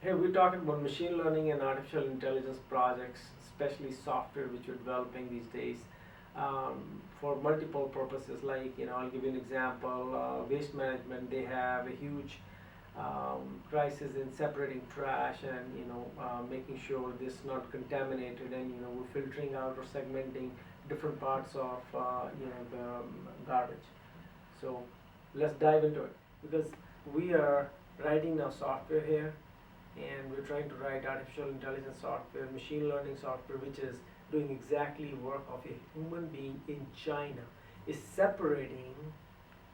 Hey, we're talking about machine learning and artificial intelligence projects, especially software which we're developing these days for multiple purposes. Like, I'll give you an example. Waste management, they have a huge crisis in separating trash and making sure this is not contaminated, and we're filtering out or segmenting different parts of the garbage. So let's dive into it, because we are writing now software here, and we're trying to write artificial intelligence software, machine learning software, which is doing exactly work of a human being in China, is separating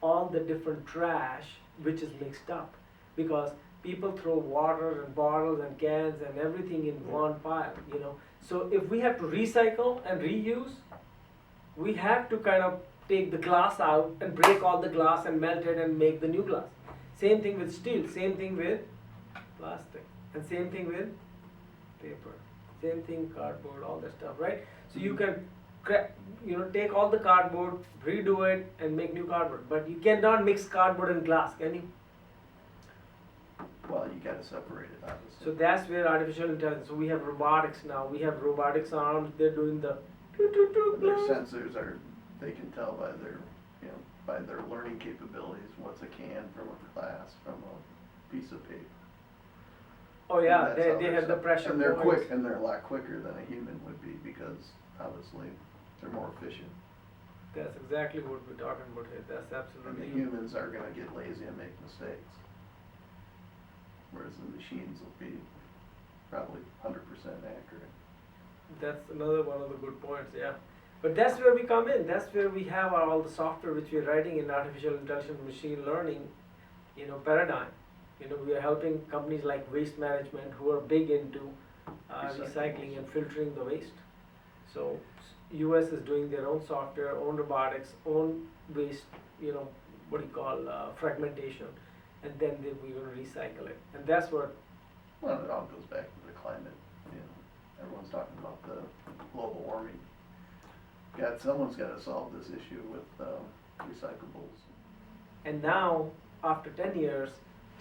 all the different trash which is mixed up, because people throw water and bottles and cans and everything in one pile. So if we have to recycle and reuse, we have to kind of take the glass out and break all the glass and melt it and make the new glass. Same thing with steel, same thing with plastic, and same thing with paper, same thing cardboard, all that stuff, right? So you can take all the cardboard, redo it, and make new cardboard, but you cannot mix cardboard and glass, can you? Well, you gotta separate it, obviously. So that's where artificial intelligence. So we have robotics now. We have robotics arms. They're doing the Their sensors they can tell by their learning capabilities, what's a can from a glass, from a piece of paper. Oh yeah, And that's they how have the pressure And they're points. quick, and they're a lot quicker than a human would be, because obviously they're more efficient. That's exactly what we're talking about here. That's And absolutely. the humans are gonna get lazy and make mistakes. Whereas the machines will be probably 100% accurate. That's another one of the good points, yeah. But that's where we come in. That's where we have all the software which we're writing in artificial intelligence, machine learning, paradigm. We are helping companies like Waste Management, who are big into recycling and filtering the waste. So US is doing their own software, own robotics, own waste, fragmentation, and then we're going to recycle it. And that's what. Well, it all goes back to the climate. Everyone's talking about the global warming. Someone's got to solve this issue with recyclables. And now, after 10 years,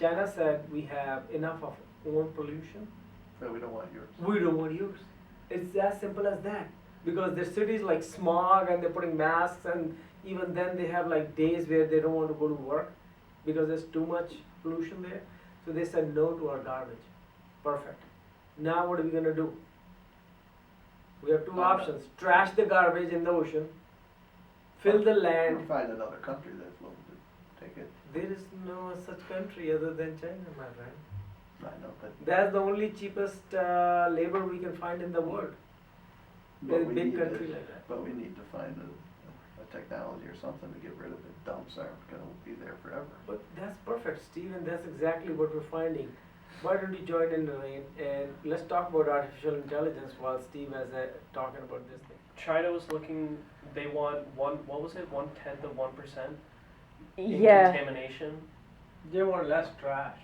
China said we have enough of own pollution. So we don't want yours. We don't want yours. It's as simple as that. Because their cities like smog, and they're putting masks, and even then they have like days where they don't want to go to work because there's too much pollution there. So they said no to our garbage. Perfect. Now what are we going to do? We have two options. Trash the garbage in the ocean, fill the Or land. find another country that's willing to take it. There is no such country other than China, my friend. I know, but That's the only cheapest labor we can find in the world. There's a we big need country to- like that. But we need to find a technology or something to get rid of it. Dumps aren't gonna be there forever. But that's perfect, Steve, and that's exactly what we're finding. Why don't you join in, Lorraine, and let's talk about artificial intelligence while Steve is talking about this thing. China was looking, they want what was it, 1/10 of 1% in Yeah. contamination? They want less trash.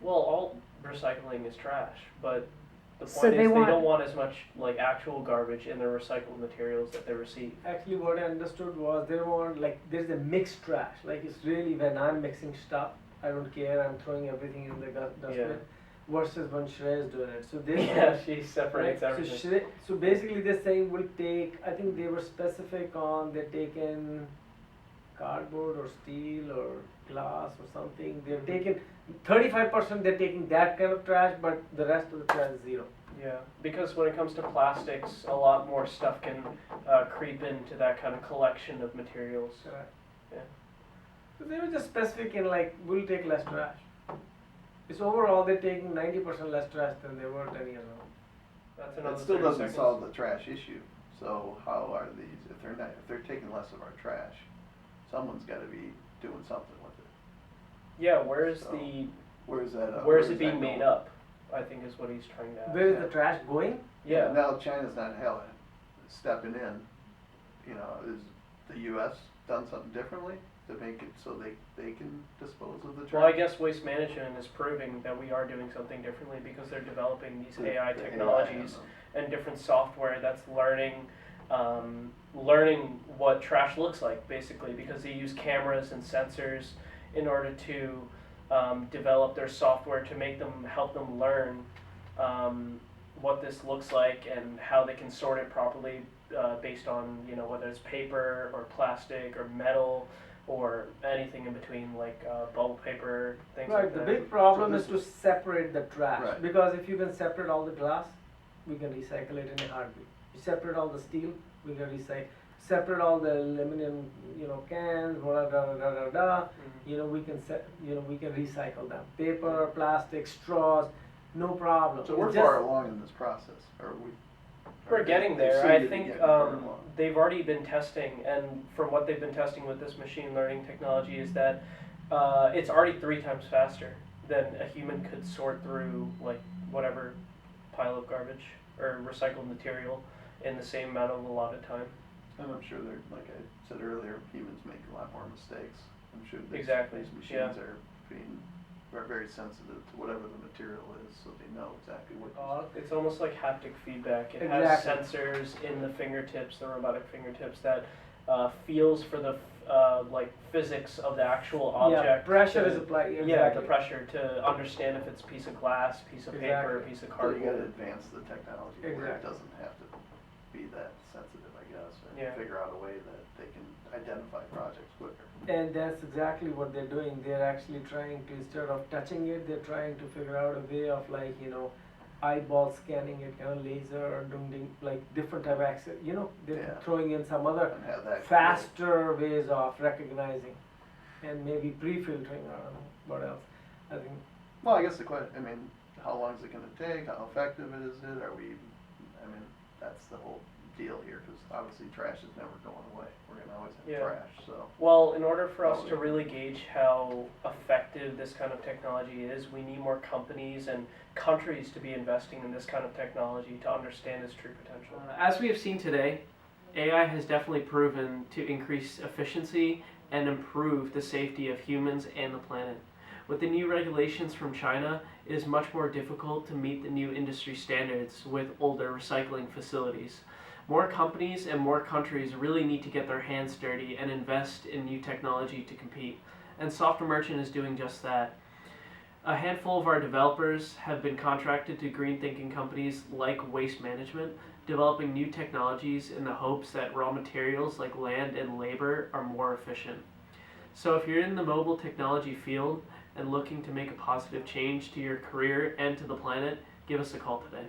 Well, all recycling is trash, but the So point they is they want- don't want as much like actual garbage in the recycled materials that they receive. Actually, what I understood was they want, there's a mixed trash. Like, it's really when I'm mixing stuff, I don't care, I'm throwing everything in the dustbin. Versus when Shreya is doing it. So they Yeah, she separates right? everything. So basically they're saying we'll take, I think they were specific on, they're taking cardboard or steel or glass or something. They're taking 35%, they're taking that kind of trash, but the rest of the trash is zero. Yeah, because when it comes to plastics, a lot more stuff can creep into that kind of collection of materials. Correct. Yeah. So they were just specific in we'll take less trash. It's overall they're taking 90% less trash than they were 10 years ago. That's another It still 30 doesn't seconds. solve the trash issue. So how are these, if they're taking less of our trash, someone's gotta be doing something with it. Yeah, where's So, the Where's that, where's that it being made going? up? I think is what he's trying to ask. Where is the trash going? Yeah. Now China's not stepping in, is the US done something differently to make it so they can dispose of the trash? Well, I guess Waste Management is proving that we are doing something differently because they're developing these The AI AI technologies and and different software that's learning what trash looks like, basically, because they use cameras and sensors in order to develop their software to help them learn what this looks like and how they can sort it properly based on whether it's paper or plastic or metal or anything in between, like bubble paper, things Right, like the that. big problem So is to separate the trash, Right. because if you can separate all the glass, we can recycle it in a heartbeat. You separate all the steel, we can recycle. Separate all the aluminum, cans, whatever, Mhm. we can we can recycle them. Paper, plastic, straws, no problem. So we're It's far just- along in this process, or we? We're getting they there. seem I to be think getting further along. they've already been testing, and from what they've been testing with this machine learning technology is that it's already 3 times faster than a human could sort through like whatever pile of garbage or recycled material in the same amount of allotted time. And I'm sure they're, like I said earlier, humans make a lot more mistakes. I'm sure Exactly, these yeah. machines are very sensitive to whatever the material is, so they know exactly what. It's almost like haptic feedback. It Exactly. has sensors in the fingertips, the robotic fingertips, that feels for the like physics of the actual object. Yeah, pressure to- is applied. Exactly. Yeah, the pressure to understand if it's a piece of glass, piece of paper, a Exactly. piece of So you cardboard. gotta advance the technology where it Exactly. doesn't have to be that sensitive, I guess, and Yeah. figure out a way that they can identify projects quicker. And that's exactly what they're doing. They're actually trying to, instead of touching it, they're trying to figure out a way of eyeball scanning it, laser or doing like different type of access. They're Yeah. throwing in some other And have that. faster ways of recognizing and maybe pre-filtering. I don't know what else. I think Well, I guess the question, how long is it gonna take? How effective is it? That's the whole deal here, because obviously trash is never going away. We're gonna always have Yeah. trash, so. Well, in order for us to really gauge how effective this kind of technology is, we need more companies and countries to be investing in this kind of technology to understand its true potential. As we have seen today, AI has definitely proven to increase efficiency and improve the safety of humans and the planet. With the new regulations from China, it is much more difficult to meet the new industry standards with older recycling facilities. More companies and more countries really need to get their hands dirty and invest in new technology to compete, and Software Merchant is doing just that. A handful of our developers have been contracted to green thinking companies like Waste Management, developing new technologies in the hopes that raw materials like land and labor are more efficient. So if you're in the mobile technology field and looking to make a positive change to your career and to the planet, give us a call today.